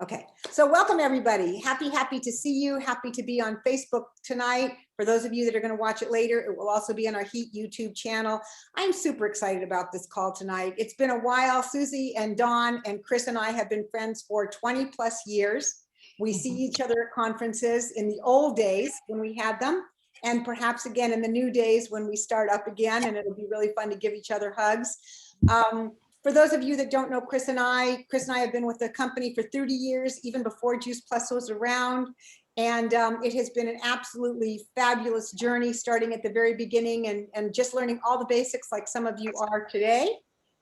Okay, so welcome everybody. Happy to see you. Happy to be on Facebook tonight. For those of you that are going to watch it later, it will also be on our Heat YouTube channel. I'm super excited about this call tonight. It's been a while. Susie and Dawn and Chris and I have been friends for 20 plus years. We see each other at conferences in the old days when we had them, and perhaps again in the new days when we start up again, and it'll be really fun to give each other hugs. For those of you that don't know Chris and I have been with the company for 30 years, even before Juice Plus was around. And it has been an absolutely fabulous journey, starting at the very beginning and just learning all the basics like some of you are today,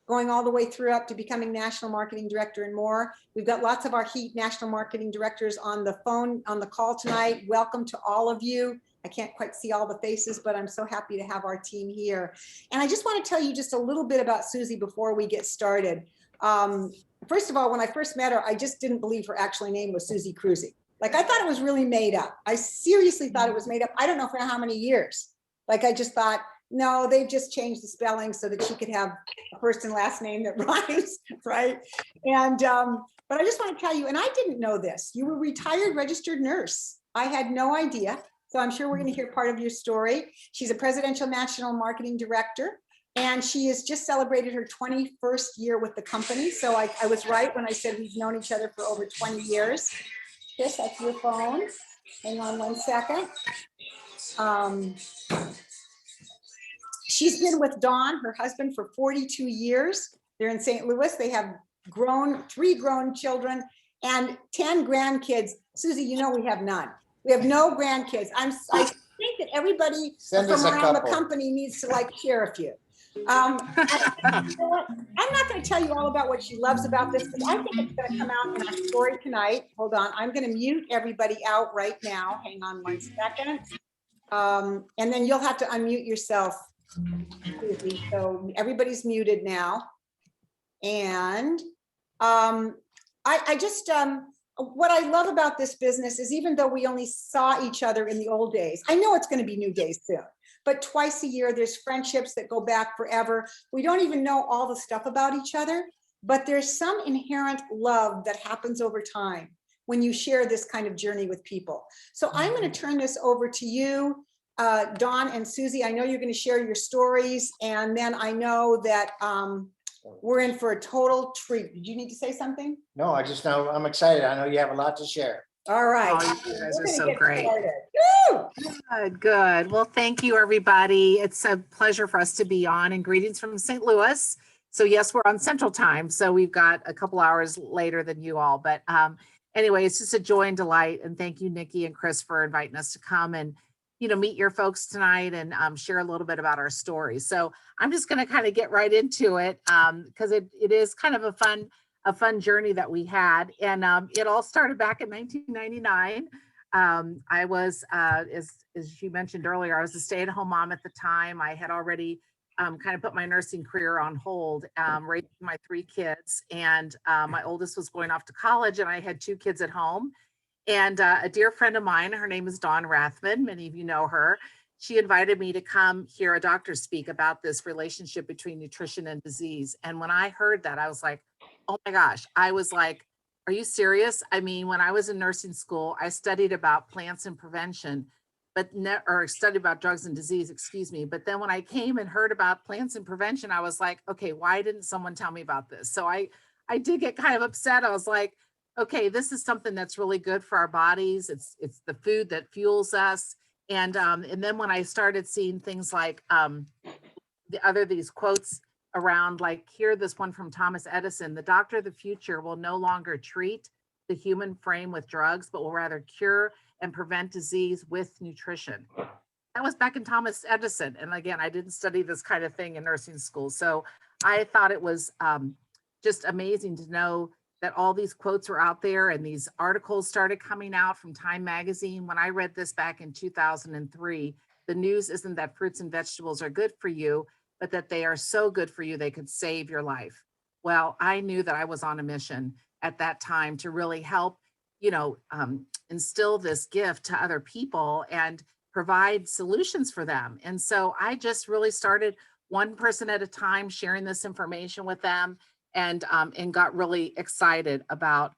going all the way through up to becoming National Marketing Director and more. We've got lots of our Heat National Marketing Directors on the phone, on the call tonight. Welcome to all of you. I can't quite see all the faces, but I'm so happy to have our team here. And I just want to tell you just a little bit about Susie before we get started. First of all, when I first met her, I just didn't believe her actual name was Susie Kruse. Like, I thought it was really made up. I seriously thought it was made up. I don't know for how many years. Like, I just thought, no, they've just changed the spelling so that she could have a first and last name that rhymes, right? And, but I just want to tell you, and I didn't know this, you were a retired registered nurse. I had no idea. So I'm sure we're going to hear part of your story. She's a presidential national marketing director, and she has just celebrated her 21st year with the company. So I was right when I said we've known each other for over 20 years. Chris, that's your phone. Hang on one second. She's been with Dawn, her husband, for 42 years. They're in St. Louis. They have three grown children and 10 grandkids. Susie, you know we have none. We have no grandkids. I think that everybody from around the company needs to like share a few. I'm not going to tell you all about what she loves about this, because I think it's going to come out in our story tonight. Hold on. I'm going to mute everybody out right now. Hang on one second. And then you'll have to unmute yourself, Susie. So everybody's muted now. And what I love about this business is, even though we only saw each other in the old days, I know it's going to be new days soon, but twice a year, there's friendships that go back forever. We don't even know all the stuff about each other, but there's some inherent love that happens over time when you share this kind of journey with people. So I'm going to turn this over to you, Dawn and Susie. I know you're going to share your stories, and then I know that we're in for a total treat. Did you need to say something? No, I just know I'm excited. I know you have a lot to share. All right. Oh, you guys are so great. Good. Well, thank you, everybody. It's a pleasure for us to be on, and greetings from St. Louis. So yes, we're on Central Time, so we've got a couple hours later than you all. But anyway, it's just a joy and delight. And thank you, Nikki and Chris, for inviting us to come and meet your folks tonight and share a little bit about our story. So I'm just going to kind of get right into it because it is kind of a fun journey that we had. And it all started back in 1999. I was, as you mentioned earlier, I was a stay-at-home mom at the time. I had already kind of put my nursing career on hold, raising my 3 kids. And my oldest was going off to college, and I had 2 kids at home. And a dear friend of mine, her name is Dawn Rathman, many of you know her, she invited me to come hear a doctor speak about this relationship between nutrition and disease. And when I heard that, I was like, oh my gosh, I was like, are you serious? I mean, when I was in nursing school, I studied about plants and prevention, or studied about drugs and disease, excuse me. But then when I came and heard about plants and prevention, I was like, okay, why didn't someone tell me about this? So I did get kind of upset. I was like, okay, this is something that's really good for our bodies. It's the food that fuels us. And then when I started seeing things like these quotes around, like here, this one from Thomas Edison: the doctor of the future will no longer treat the human frame with drugs, but will rather cure and prevent disease with nutrition. That was back in Thomas Edison. And again, I didn't study this kind of thing in nursing school. So I thought it was just amazing to know that all these quotes were out there, and these articles started coming out from Time Magazine. When I read this back in 2003, the news isn't that fruits and vegetables are good for you, but that they are so good for you, they could save your life. Well, I knew that I was on a mission at that time to really help, instill this gift to other people and provide solutions for them. And so I just really started one person at a time, sharing this information with them, and got really excited about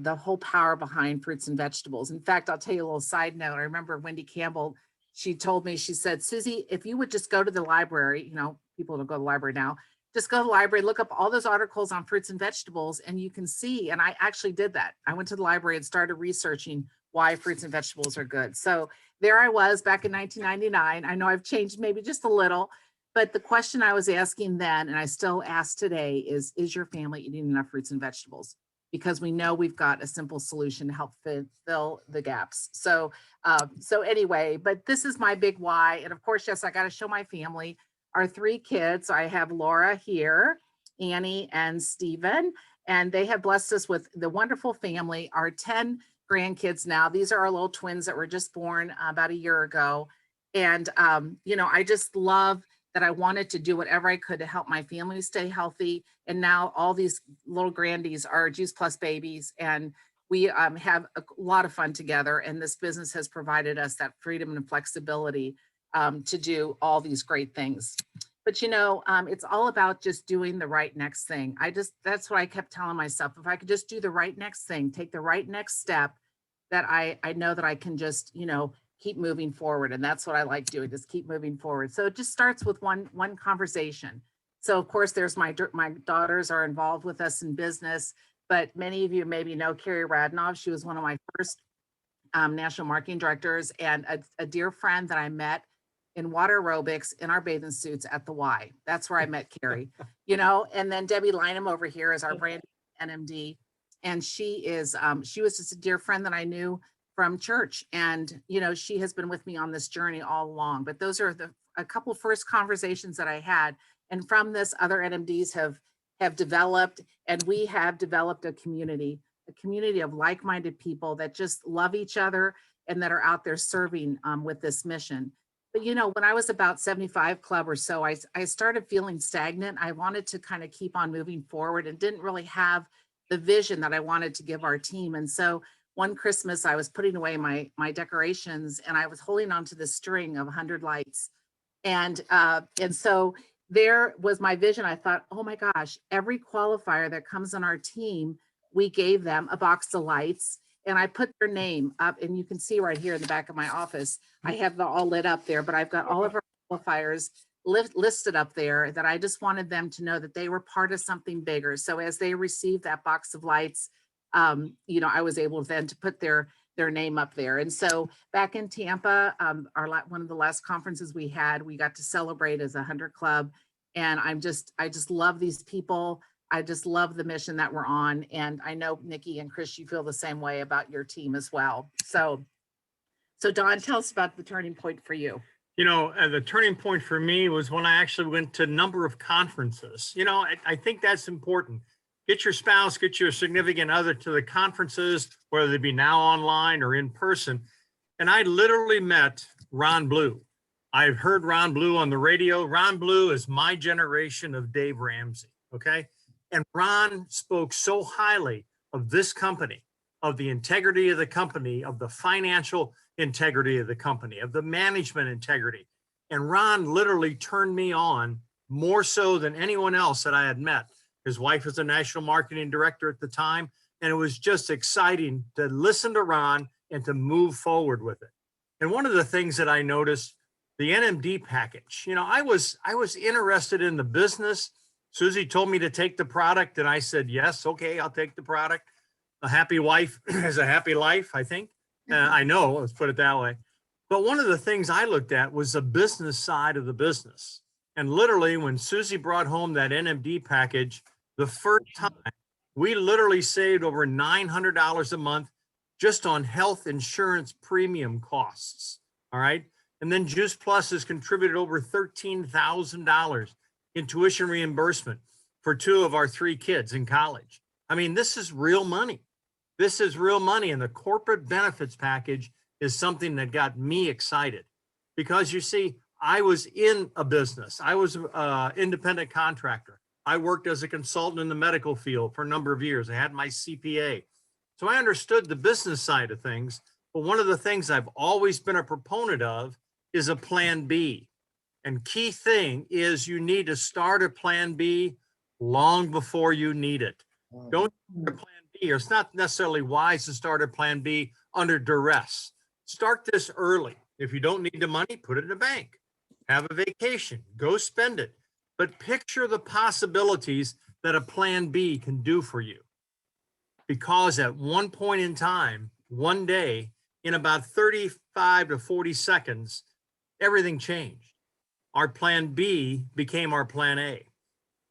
the whole power behind fruits and vegetables. In fact, I'll tell you a little side note. I remember Wendy Campbell, she told me, she said, Susie, if you would just go to the library, you know, people don't go to the library now, just go to the library, look up all those articles on fruits and vegetables, and you can see. And I actually did that. I went to the library and started researching why fruits and vegetables are good. So there I was back in 1999. I know I've changed maybe just a little, but the question I was asking then, and I still ask today, is your family eating enough fruits and vegetables? Because we know we've got a simple solution to help fill the gaps. So, so anyway, but this is my big why. And of course, yes, I got to show my family, our 3 kids. I have Laura here, Annie and Stephen, and they have blessed us with the wonderful family, our 10 grandkids now. These are our little twins that were just born about a year ago. And, you know, I just love that I wanted to do whatever I could to help my family stay healthy. And now all these little grandies are Juice Plus babies, and we have a lot of fun together. And this business has provided us that freedom and flexibility to do all these great things. But, you know, it's all about just doing the right next thing. That's what I kept telling myself. If I could just do the right next thing, take the right next step, that I know that I can just, you know, keep moving forward. And that's what I like doing, just keep moving forward. So it just starts with one conversation. So of course, there's my daughters are involved with us in business, but many of you maybe know Carrie Radnoff. She was one of my first national marketing directors, and a dear friend that I met in water aerobics in our bathing suits at the Y. That's where I met Carrie, you know. And then Debbie Lynham over here is our brand NMD. And she was just a dear friend that I knew from church. And, you know, she has been with me on this journey all along. But those are a couple first conversations that I had. And from this, other NMDs have developed, and we have developed a community of like-minded people that just love each other and that are out there serving with this mission. But, you know, when I was about 75 club or so, I started feeling stagnant. I wanted to kind of keep on moving forward and didn't really have the vision that I wanted to give our team. And so one Christmas, I was putting away my decorations, and I was holding onto this string of 100 lights. And so there was my vision. I thought, oh my gosh, every qualifier that comes on our team, we gave them a box of lights, and I put their name up, and you can see right here in the back of my office, I have them all lit up there, but I've got all of our qualifiers listed up there, that I just wanted them to know that they were part of something bigger. So as they received that box of lights, you know, I was able then to put their name up there. And so back in Tampa, one of the last conferences we had, we got to celebrate as a 100 club. And I just love these people. I just love the mission that we're on. And I know Nikki and Chris, you feel the same way about your team as well. So Don, tell us about the turning point for you. You know, the turning point for me was when I actually went to a number of conferences. You know, I think that's important. Get your spouse, get your significant other to the conferences, whether they be now online or in person. And I literally met Ron Blue. I've heard Ron Blue on the radio. Ron Blue is my generation of Dave Ramsey, okay? And Ron spoke so highly of this company, of the integrity of the company, of the financial integrity of the company, of the management integrity. And Ron literally turned me on more so than anyone else that I had met. His wife was a national marketing director at the time. And it was just exciting to listen to Ron and to move forward with it. And one of the things that I noticed, the NMD package, you know, I was interested in the business. Susie told me to take the product, and I said, yes, okay, I'll take the product. A happy wife has a happy life, I think. I know, let's put it that way. But one of the things I looked at was the business side of the business. And literally when Susie brought home that NMD package, the first time, we literally saved over $900 a month just on health insurance premium costs, all right? And then Juice Plus has contributed over $13,000 in tuition reimbursement for 2 of our 3 kids in college. I mean, this is real money. This is real money, and the corporate benefits package is something that got me excited because you see, I was in a business. I was an independent contractor. I worked as a consultant in the medical field for a number of years. I had my CPA. So I understood the business side of things, but one of the things I've always been a proponent of is a plan B. And key thing is you need to start a plan B long before you need it. Don't start a plan B B, or it's not necessarily wise to start a plan B under duress. Start this early. If you don't need the money, put it in the bank. Have a vacation, go spend it. But picture the possibilities that a plan B can do for you. Because at one point in time, one day, in about 35 to 40 seconds, everything changed. Our plan B became our plan A.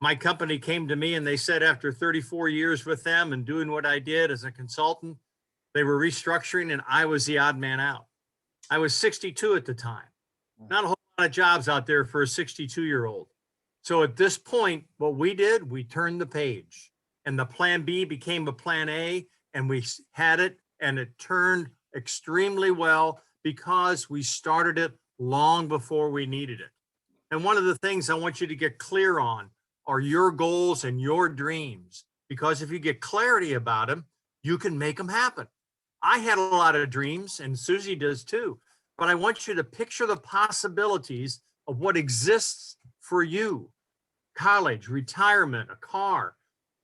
My company came to me and they said after 34 years with them and doing what I did as a consultant, they were restructuring and I was the odd man out. I was 62 at the time. Not a whole lot of jobs out there for a 62-year-old. So at this point, what we did, we turned the page and the plan B became a plan A, and we had it and it turned extremely well because we started it long before we needed it. And one of the things I want you to get clear on are your goals and your dreams, because if you get clarity about them, you can make them happen. I had a lot of dreams, and Susie does too, but I want you to picture the possibilities of what exists for you. College, retirement, a car,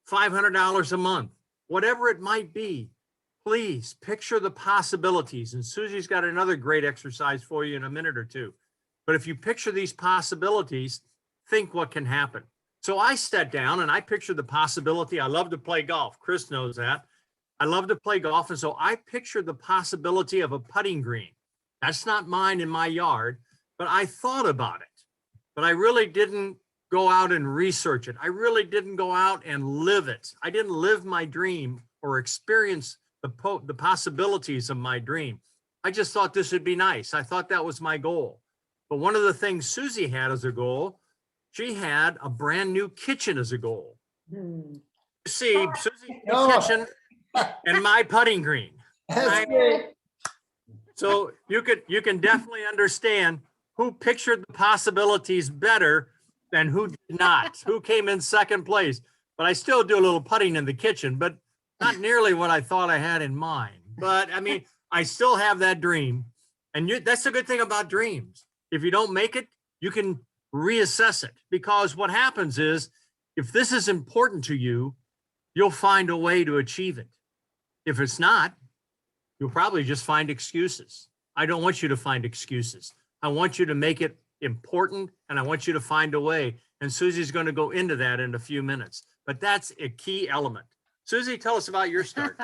$500 a month, whatever it might be. Please picture the possibilities. And Susie's got another great exercise for you in a minute or two. But if you picture these possibilities, think what can happen. So I sat down and I pictured the possibility. I love to play golf. Chris knows that. I love to play golf. And so I pictured the possibility of a putting green. That's not mine in my yard, but I thought about it. But I really didn't go out and research it. I really didn't go out and live it. I didn't live my dream or experience the possibilities of my dream. I just thought this would be nice. I thought that was my goal. But one of the things Susie had as a goal, she had a brand new kitchen as a goal. You see, Susie's kitchen and my putting green. That's great. So you can definitely understand who pictured the possibilities better than who did not, who came in second place. But I still do a little putting in the kitchen, but not nearly what I thought I had in mind. But I mean, I still have that dream. And that's the good thing about dreams. If you don't make it, you can reassess it, because what happens is if this is important to you, you'll find a way to achieve it. If it's not, you'll probably just find excuses. I don't want you to find excuses. I want you to make it important, and I want you to find a way. And Susie's going to go into that in a few minutes, but that's a key element. Susie, tell us about your start.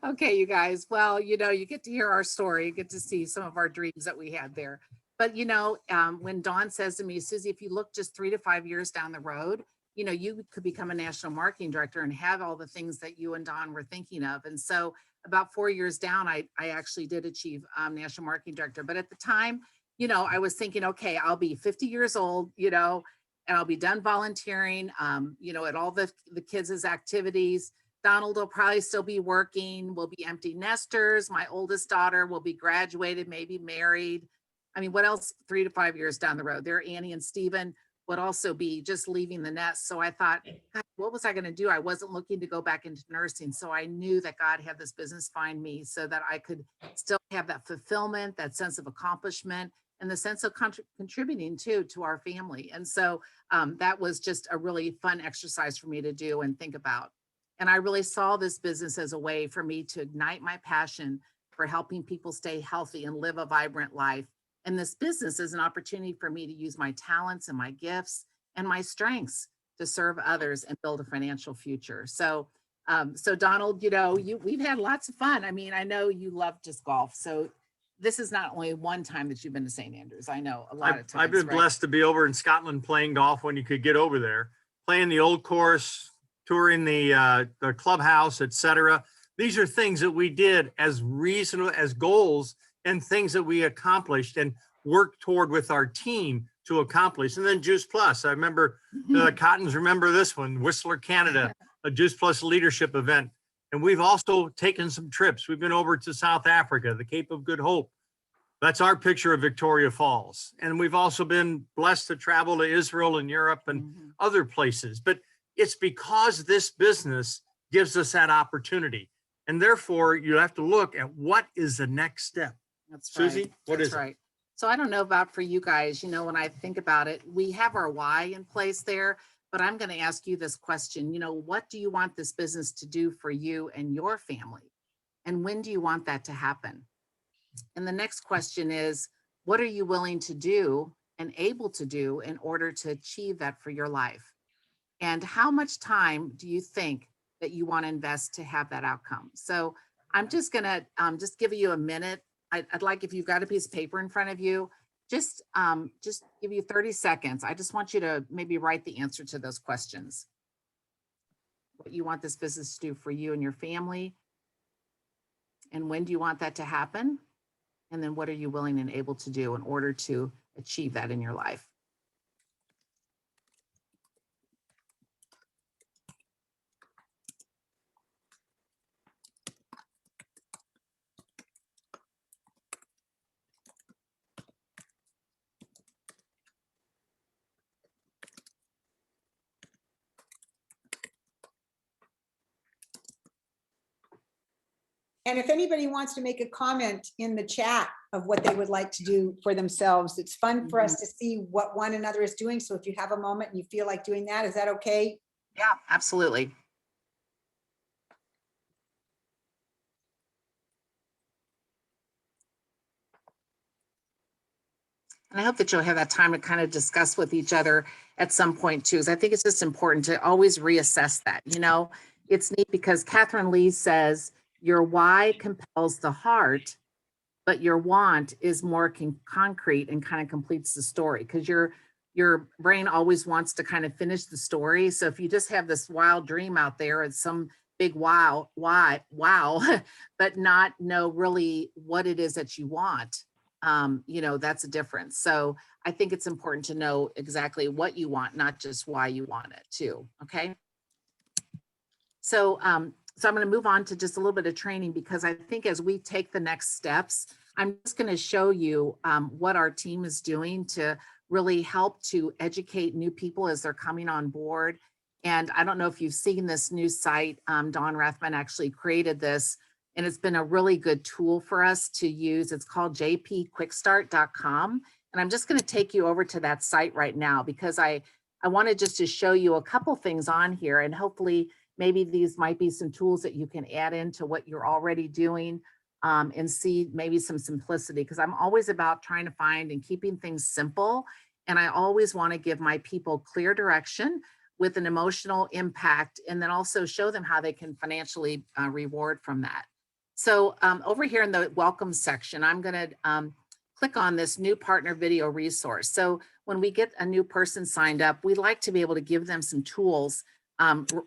Okay, you guys. Well, you get to hear our story, you get to see some of our dreams that we had there. But, when Dawn says to me, Susie, if you look just 3 to 5 years down the road, you could become a national marketing director and have all the things that you and Dawn were thinking of. And so about 4 years down, I actually did achieve national marketing director. But at the time, I was thinking, okay, I'll be 50 years old, and I'll be done volunteering, at all the kids' activities. Donald will probably still be working. We'll be empty nesters. My oldest daughter will be graduated, maybe married. I mean, what else 3 to 5 years down the road? There, Annie and Stephen would also be just leaving the nest. So I thought, God, what was I going to do? I wasn't looking to go back into nursing. So I knew that God had this business find me so that I could still have that fulfillment, that sense of accomplishment, and the sense of contributing to our family. And so that was just a really fun exercise for me to do and think about. And I really saw this business as a way for me to ignite my passion for helping people stay healthy and live a vibrant life. And this business is an opportunity for me to use my talents and my gifts and my strengths to serve others and build a financial future. So, Donald, we've had lots of fun. I mean, I know you love just golf. So this is not only one time that you've been to St. Andrews. I know a lot of times. I've been blessed to be over in Scotland playing golf when you could get over there, playing the old course, touring the clubhouse, etc. These are things that we did as reasonable as goals and things that we accomplished and worked toward with our team to accomplish. And then Juice Plus. I remember the Cottons remember this one, Whistler, Canada, a Juice Plus leadership event. And we've also taken some trips. We've been over to South Africa, the Cape of Good Hope. That's our picture of Victoria Falls. And we've also been blessed to travel to Israel and Europe and other places. But it's because this business gives us that opportunity. And therefore, you have to look at what is the next step. That's Susie, right. what That's is right. So I don't know about for you guys, when I think about it, we have our why in place there, but I'm going to ask you this question. What do you want this business to do for you and your family? And when do you want that to happen? And the next question is, what are you willing to do and able to do in order to achieve that for your life? And how much time do you think that you want to invest to have that outcome? So I'm just going to just give you a minute. I'd like, if you've got a piece of paper in front of you, just give you 30 seconds. I just want you to maybe write the answer to those questions. What you want this business to do for you and your family, and when do you want that to happen? And then what are you willing and able to do in order to achieve that in your life? And if anybody wants to make a comment in the chat of what they would like to do for themselves, it's fun for us to see what one another is doing. So if you have a moment and you feel like doing that, is that okay? Yeah, absolutely. And I hope that you'll have that time to kind of discuss with each other at some point too. 'Cause I think it's just important to always reassess that. It's neat because Catherine Lee says your why compels the heart, but your want is more concrete and kind of completes the story, because your brain always wants to kind of finish the story. So if you just have this wild dream out there, it's some big wow, but not know really what it is that you want, that's a difference. So I think it's important to know exactly what you want, not just why you want it too. Okay. So I'm going to move on to just a little bit of training, because I think as we take the next steps, I'm just going to show you what our team is doing to really help to educate new people as they're coming on board. And I don't know if you've seen this new site. Don Rathman actually created this, and it's been a really good tool for us to use. It's called jpquickstart.com. And I'm just going to take you over to that site right now, because I wanted just to show you a couple things on here, and hopefully maybe these might be some tools that you can add into what you're already doing, and see maybe some simplicity, because I'm always about trying to find and keeping things simple. And I always want to give my people clear direction with an emotional impact, and then also show them how they can financially reward from that. So over here in the welcome section, I'm going to click on this new partner video resource. So when we get a new person signed up, we like to be able to give them some tools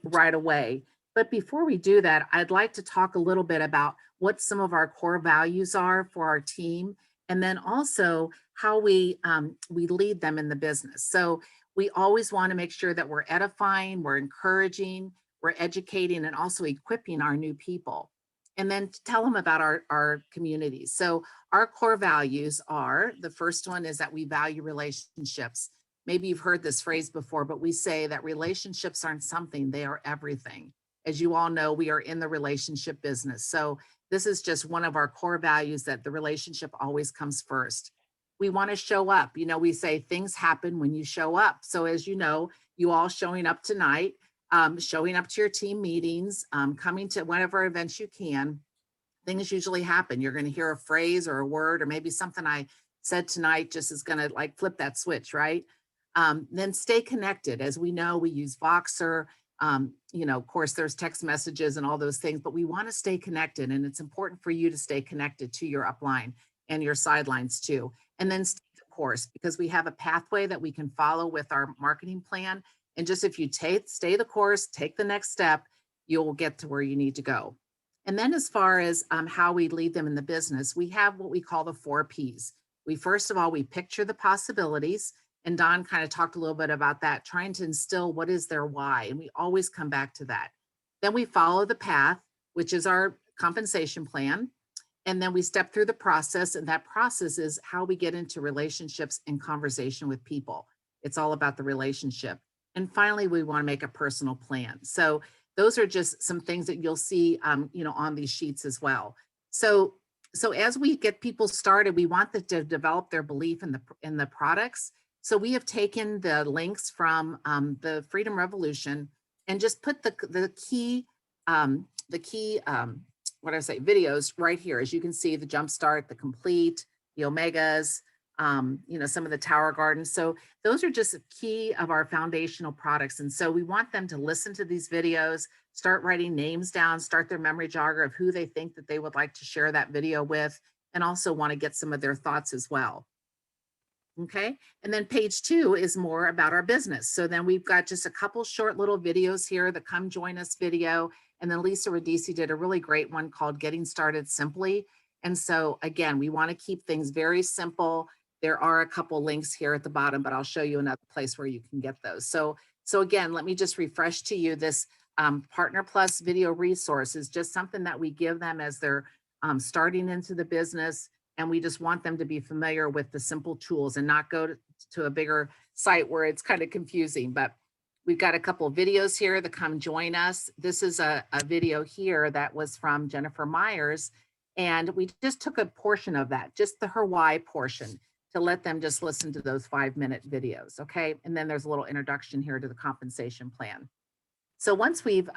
right away. But before we do that, I'd like to talk a little bit about what some of our core values are for our team, and then also how we lead them in the business. So we always want to make sure that we're edifying, we're encouraging, we're educating, and also equipping our new people. And then to tell them about our communities. So our core values are, the first one is that we value relationships. Maybe you've heard this phrase before, but we say that relationships aren't something, they are everything. As you all know, we are in the relationship business. So this is just one of our core values, that the relationship always comes first. We want to show up. We say things happen when you show up. So as you know, you all showing up tonight, showing up to your team meetings, coming to whatever events you can, things usually happen. You're going to hear a phrase or a word, or maybe something I said tonight just is going to like flip that switch, right? Then stay connected. As we know, we use Voxer. Of course, there's text messages and all those things, but we want to stay connected. And it's important for you to stay connected to your upline and your sidelines too. And then stay the course, because we have a pathway that we can follow with our marketing plan. And just if you stay the course, take the next step, you'll get to where you need to go. And then as far as how we lead them in the business, we have what we call the 4 Ps. First of all, we picture the possibilities. And Don kind of talked a little bit about that, trying to instill what is their why. And we always come back to that. Then we follow the path, which is our compensation plan. And then we step through the process. And that process is how we get into relationships and conversation with people. It's all about the relationship. And finally, we want to make a personal plan. So those are just some things that you'll see, on these sheets as well. So as we get people started, we want them to develop their belief in the products. So we have taken the links from the Freedom Revolution and just put the key what did I say, videos right here. As you can see, the Jumpstart, the Complete, the Omegas, some of the Tower Gardens. So those are just key of our foundational products. And so we want them to listen to these videos, start writing names down, start their memory jogger of who they think that they would like to share that video with, and also want to get some of their thoughts as well. Okay, and then page 2 is more about our business. So then we've got just a couple short little videos here, the Come Join Us video. And then Lisa Radici did a really great one called Getting Started Simply. And so again, we want to keep things very simple. There are a couple links here at the bottom, but I'll show you another place where you can get those. So again, let me just refresh to you this Partner Plus video resource is just something that we give them as they're starting into the business. And we just want them to be familiar with the simple tools and not go to a bigger site where it's kind of confusing. But we've got a couple of videos here that Come Join Us. This is a video here that was from Jennifer Myers. And we just took a portion of that, just her why portion, to let them just listen to those 5-minute videos, okay? And then there's a little introduction here to the compensation plan. So once we've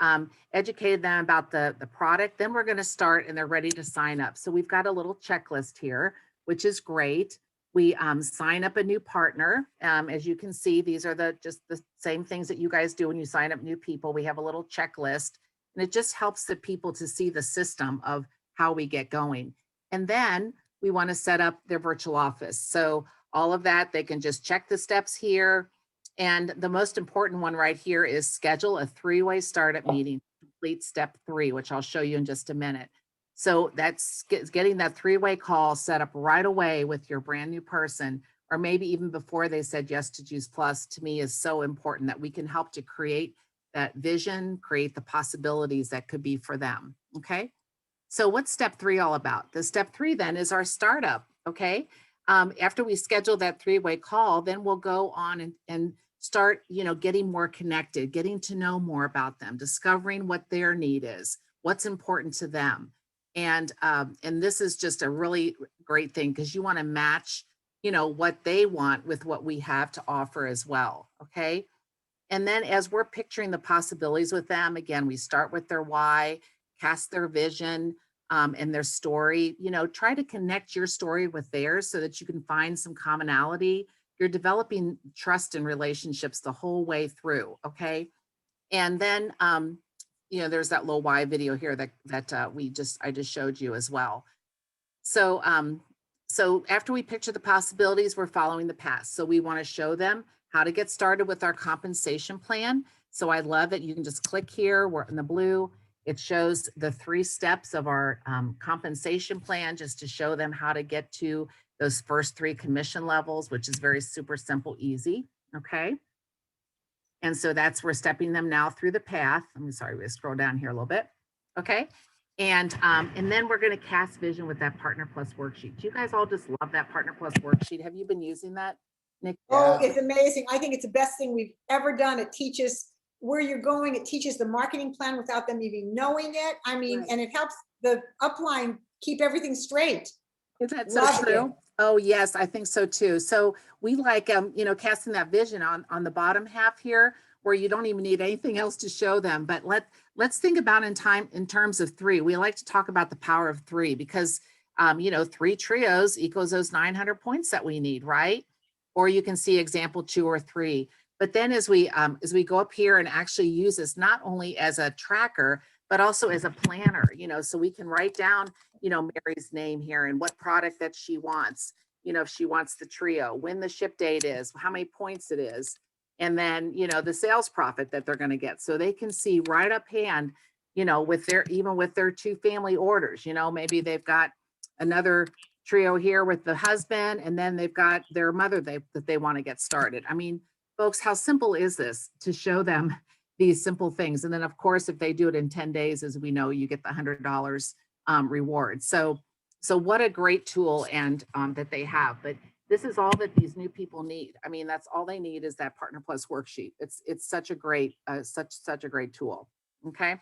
educated them about the product, then we're going to start and they're ready to sign up. So we've got a little checklist here, which is great. We sign up a new partner. As you can see, these are just the same things that you guys do when you sign up new people. We have a little checklist, and it just helps the people to see the system of how we get going. And then we want to set up their virtual office. So all of that, they can just check the steps here. And the most important one right here is schedule a 3-way startup meeting, complete step 3, which I'll show you in just a minute. So that's getting that 3-way call set up right away with your brand new person, or maybe even before they said yes to Juice Plus, to me is so important that we can help to create that vision, create the possibilities that could be for them, okay? So what's step 3 all about? The step 3 then is our startup, okay? After we schedule that 3-way call, then we'll go on and start, getting more connected, getting to know more about them, discovering what their need is, what's important to them. And this is just a really great thing because you want to match, what they want with what we have to offer as well. Okay. And then as we're picturing the possibilities with them, again, we start with their why, cast their vision and their story, try to connect your story with theirs so that you can find some commonality. You're developing trust and relationships the whole way through. Okay. And then, there's that little why video here that I just showed you as well. So, so after we picture the possibilities, we're following the path. So we want to show them how to get started with our compensation plan. So I love that you can just click here. We're in the blue. It shows the 3 steps of our compensation plan, just to show them how to get to those first 3 commission levels, which is very super simple, easy. Okay. And so we're stepping them now through the path. I'm sorry, we scroll down here a little bit. Okay. And then we're going to cast vision with that Partner Plus worksheet. Do you guys all just love that Partner Plus worksheet? Have you been using that, Nick? Oh, it's amazing. I think it's the best thing we've ever done. It teaches where you're going. It teaches the marketing plan without them even knowing it. I mean, Right. And it helps the upline keep everything straight. Is that so Love true? it. Oh, yes, I think so too. So we like, casting that vision on the bottom half here, where you don't even need anything else to show them. But let's think about in terms of 3. We like to talk about the power of 3 because, 3 trios equals those 900 points that we need, right? Or you can see example 2 or 3. But then as we go up here and actually use this not only as a tracker, but also as a planner, so we can write down, Mary's name here and what product that she wants, if she wants the trio, when the ship date is, how many points it is, and then, the sales profit that they're going to get. So they can see right up hand, with their 2 family orders, maybe they've got another trio here with the husband, and then they've got their mother that they want to get started. I mean, folks, how simple is this to show them these simple things? And then of course, if they do it in 10 days, as we know, you get the $100 reward. So what a great tool and that they have. But this is all that these new people need. I mean, that's all they need is that Partner Plus worksheet. It's such a great such a great tool. Okay.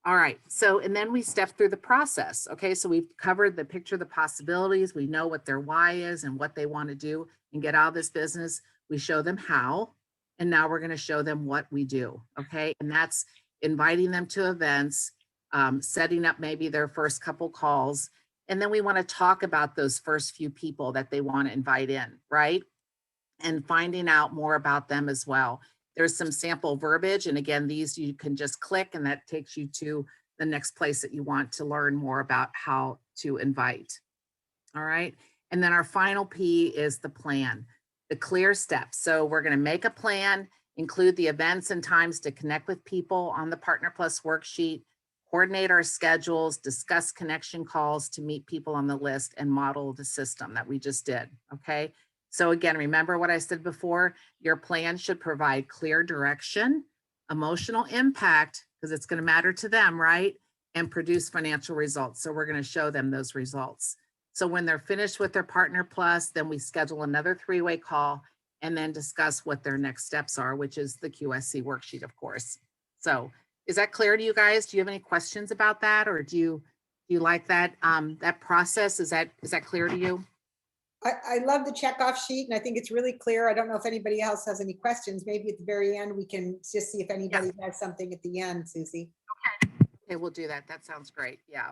All right, so, and then we step through the process. Okay, so we've covered the picture of the possibilities. We know what their why is and what they want to do and get out of this business. We show them how, and now we're going to show them what we do. Okay, and that's inviting them to events, setting up maybe their first couple calls. And then we want to talk about those first few people that they want to invite in, right? And finding out more about them as well. There's some sample verbiage. And again, these you can just click and that takes you to the next place that you want to learn more about how to invite. All right. And then our final P is the plan, the clear steps. So we're going to make a plan, include the events and times to connect with people on the Partner Plus worksheet, coordinate our schedules, discuss connection calls to meet people on the list, and model the system that we just did. Okay. So again, remember what I said before, your plan should provide clear direction, emotional impact, because it's going to matter to them, right? And produce financial results. So we're going to show them those results. So when they're finished with their Partner Plus, then we schedule another 3-way call and then discuss what their next steps are, which is the QSC worksheet, of course. So is that clear to you guys? Do you have any questions about that? Or do you like that, that process? Is that clear to you? I love the checkoff sheet and I think it's really clear. I don't know if anybody else has any questions. Maybe at the very end, we can just see if anybody has something at the end, Susie. Okay, we'll do that. That sounds great. Yeah.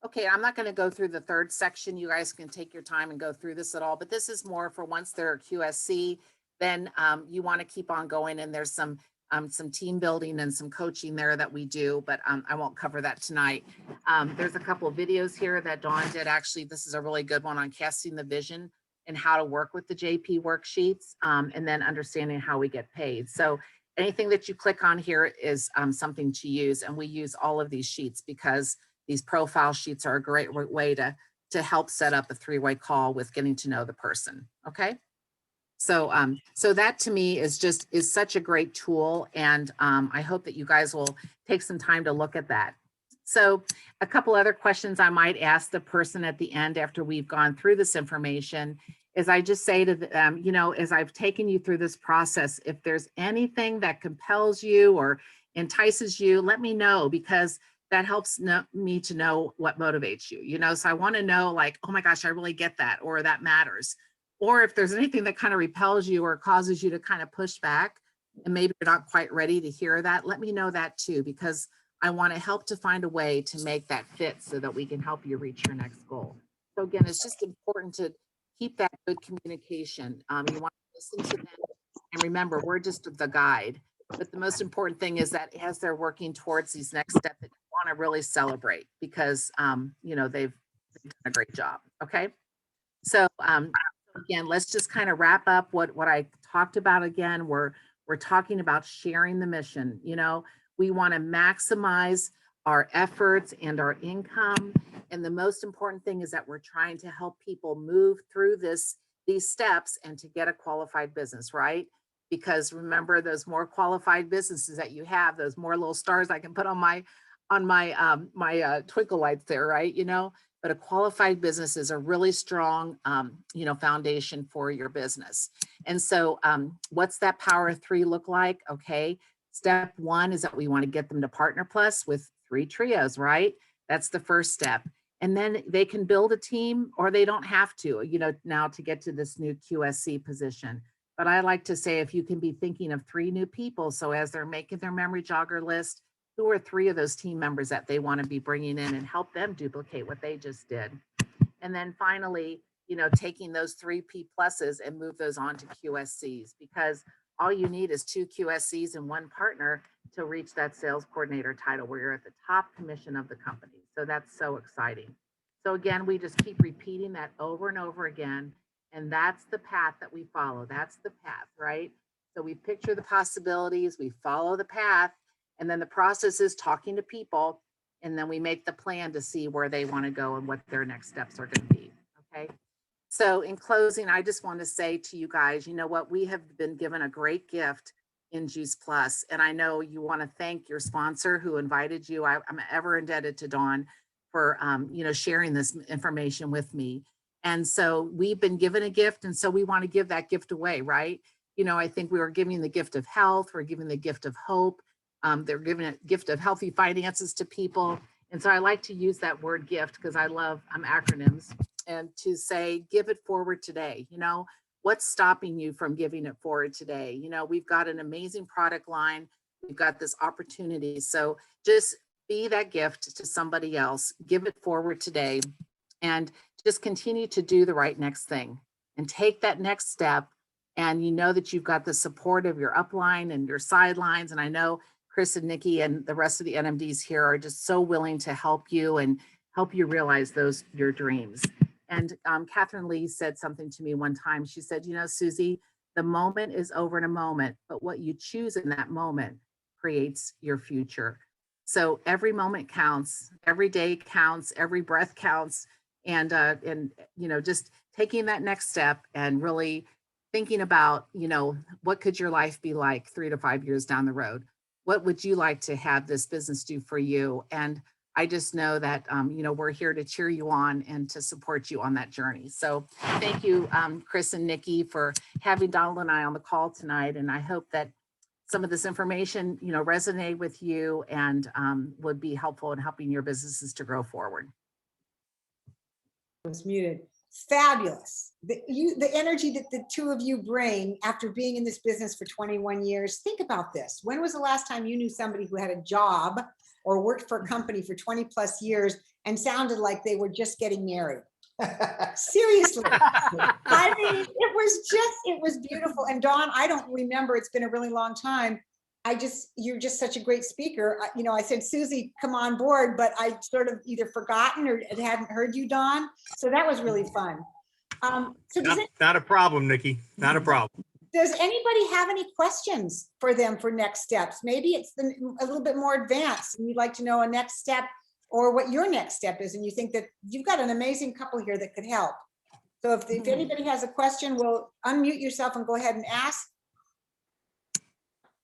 Okay, I'm not going to go through the third section. You guys can take your time and go through this at all, but this is more for once they're QSC, then you want to keep on going. And there's some team building and some coaching there that we do, but I won't cover that tonight. There's a couple of videos here that Dawn did. Actually, this is a really good one on casting the vision and how to work with the JP worksheets, and then understanding how we get paid. So anything that you click on here is something to use. And we use all of these sheets because these profile sheets are a great way to help set up a 3-way call with getting to know the person. Okay. So, so that to me is such a great tool. And I hope that you guys will take some time to look at that. So a couple other questions I might ask the person at the end after we've gone through this information is I just say to them, you know, as I've taken you through this process, if there's anything that compels you or entices you, let me know, because that helps me to know what motivates you, you know? So I want to know, like, oh my gosh, I really get that, or that matters. Or if there's anything that kind of repels you or causes you to kind of push back and maybe you're not quite ready to hear that, let me know that too, because I want to help to find a way to make that fit so that we can help you reach your next goal. So again, it's just important to keep that good communication. You want to listen to them, and remember, we're just the guide. But the most important thing is that as they're working towards these next steps, that you want to really celebrate because you know, they've done a great job. Okay. So again, let's just kind of wrap up what I talked about. Again, we're talking about sharing the mission. You know, we want to maximize our efforts and our income. And the most important thing is that we're trying to help people move through these steps and to get a qualified business, right? Because remember, those more qualified businesses that you have, those more little stars I can put on my twinkle lights there, right? You know, but a qualified business is a really strong, you know, foundation for your business. And so what's that power of 3 look like? Okay. Step 1 is that we want to get them to Partner Plus with 3 trios, right? That's the first step. And then they can build a team or they don't have to, you know, now to get to this new QSC position. But I like to say, if you can be thinking of 3 new people, so as they're making their memory jogger list, who are 3 of those team members that they want to be bringing in and help them duplicate what they just did. And then finally, you know, taking those 3 P pluses and move those on to QSCs, because all you need is 2 QSCs and 1 partner to reach that sales coordinator title where you're at the top commission of the company. So that's so exciting. So again, we just keep repeating that over and over again. And that's the path that we follow. That's the path, right? So we picture the possibilities, we follow the path, and then the process is talking to people, and then we make the plan to see where they want to go and what their next steps are going to be. Okay. So in closing, I just want to say to you guys, you know what, we have been given a great gift in Juice Plus. And I know you want to thank your sponsor who invited you. I'm ever indebted to Dawn for, you know, sharing this information with me. And so we've been given a gift. And so we want to give that gift away, right? You know, I think we were giving the gift of health. We're giving the gift of hope. They're giving a gift of healthy finances to people. And so I like to use that word gift because I love acronyms, and to say, give it forward today. You know, what's stopping you from giving it forward today? You know, we've got an amazing product line. We've got this opportunity. So just be that gift to somebody else, give it forward today, and just continue to do the right next thing and take that next step. And you know that you've got the support of your upline and your sidelines. And I know Chris and Nikki and the rest of the NMDs here are just so willing to help you and help you realize your dreams. And Catherine Lee said something to me one time. She said, you know, Susie, the moment is over in a moment, but what you choose in that moment creates your future. So every moment counts, every day counts, every breath counts. And you know, just taking that next step and really thinking about, you know, what could your life be like 3 to 5 years down the road? What would you like to have this business do for you? And I just know that, you know, we're here to cheer you on and to support you on that journey. So thank you, Chris and Nikki, for having Donald and I on the call tonight. And I hope that some of this information, you know, resonate with you and would be helpful in helping your businesses to grow forward. Was muted. Fabulous. The energy that the two of you bring after being in this business for 21 years. Think about this. When was the last time you knew somebody who had a job or worked for a company for 20 plus years and sounded like they were just getting married? Seriously. I mean, it was beautiful. And Dawn, I don't remember, it's been a really long time. You're just such a great speaker. You know, I said, Susie, come on board, but I sort of either forgotten or hadn't heard you, Dawn. So that was really fun. So Not a problem, Nikki. Not a problem. Does anybody have any questions for them for next steps? Maybe it's a little bit more advanced and you'd like to know a next step or what your next step is. And you think that you've got an amazing couple here that could help. So if anybody has a question, we'll unmute yourself and go ahead and ask.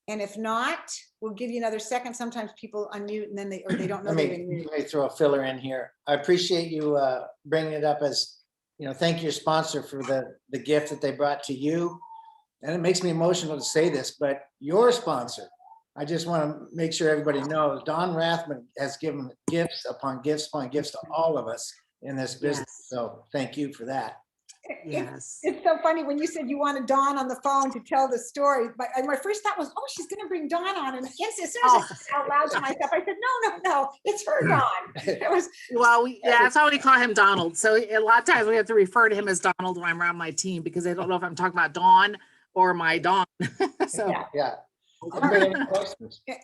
And if not, we'll give you another second. Sometimes people unmute and then they don't know. Let me throw a filler in here. I appreciate you bringing it up as, you know, thank your sponsor for the gift that they brought to you. And it makes me emotional to say this, but your sponsor, I just want to make sure everybody knows, Don Rathman has given gifts upon gifts upon gifts to all of us in this business. Yes. So thank you for that. Yes. It's so funny when you said you wanted Dawn on the phone to tell the story, but my first thought was, oh, she's going to bring Dawn on. And yes, as soon as I said it out loud to myself, I said, no, it's her Dawn. It was Well, that's how we call him Donald. So a lot of times we have to refer to him as Donald when I'm around my team because they don't know if I'm talking about Dawn or my Dawn. So Yeah.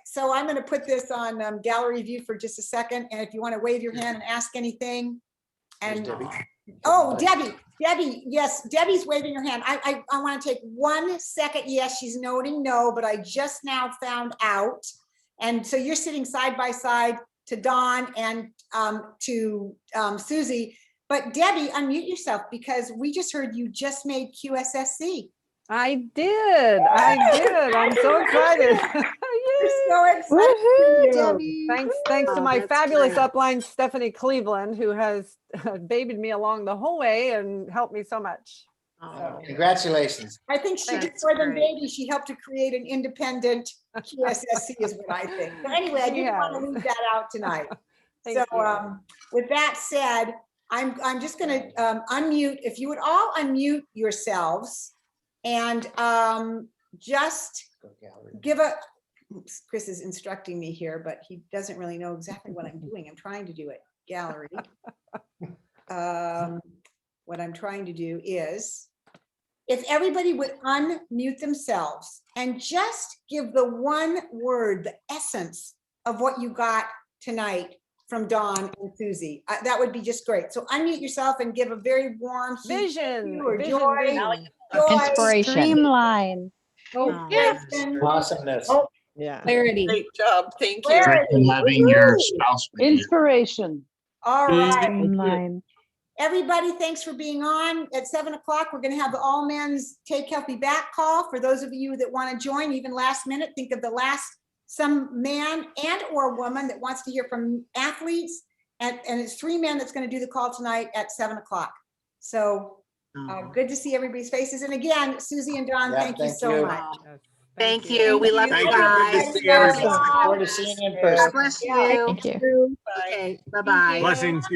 So I'm going to put this on gallery view for just a second. And if you want to wave your hand and ask anything. And oh, Debbie, yes, Debbie's waving her hand. I want to take 1 second. Yes, she's noting no, but I just now found out. And so you're sitting side by side to Dawn and to Susie. But Debbie, unmute yourself because we just heard you just made QSSC. I did. I'm so excited. We're so excited. Debbie. Thanks to my that's fabulous great. upline, Stephanie Cleveland, who has babied me along the whole way and helped me so much. Oh, Congratulations. I think she did That's more than great. baby. She helped to create an independent QSSC is what I think. So anyway, I didn't want to leave that out tonight. Thank So you. with that said, I'm just going to unmute. If you would all unmute yourselves and just Go gallery. give a, oops, Chris is instructing me here, but he doesn't really know exactly what I'm doing. I'm trying to do it. Gallery. What I'm trying to do is, if everybody would unmute themselves and just give the one word, the essence of what you got tonight from Dawn and Susie, that would be just great. So unmute yourself and give a very warm Vision. or Vision, joy, vision. joy, Inspiration. Streamline. inspiration, Awesomeness. Yeah. Clarity. Great job. Thank you. clarity. Having your Woo-hoo. spouse with you. Inspiration. All right. Streamline. Everybody, thanks for being on. At 7 o'clock, we're going to have the All Men's Take Healthy Back call. For those of you that want to join, even last minute, think of some man and or woman that wants to hear from athletes. And it's 3 men that's going to do the call tonight at 7 o'clock. So good to see everybody's faces. And again, Susie and Don, Yeah, thank you thank so you. much. Yes. Thank you. We love Thank you you. Good to guys. see everybody. Look forward to seeing you in God person. bless Yeah. you. Thank you. Okay, bye-bye. Blessings.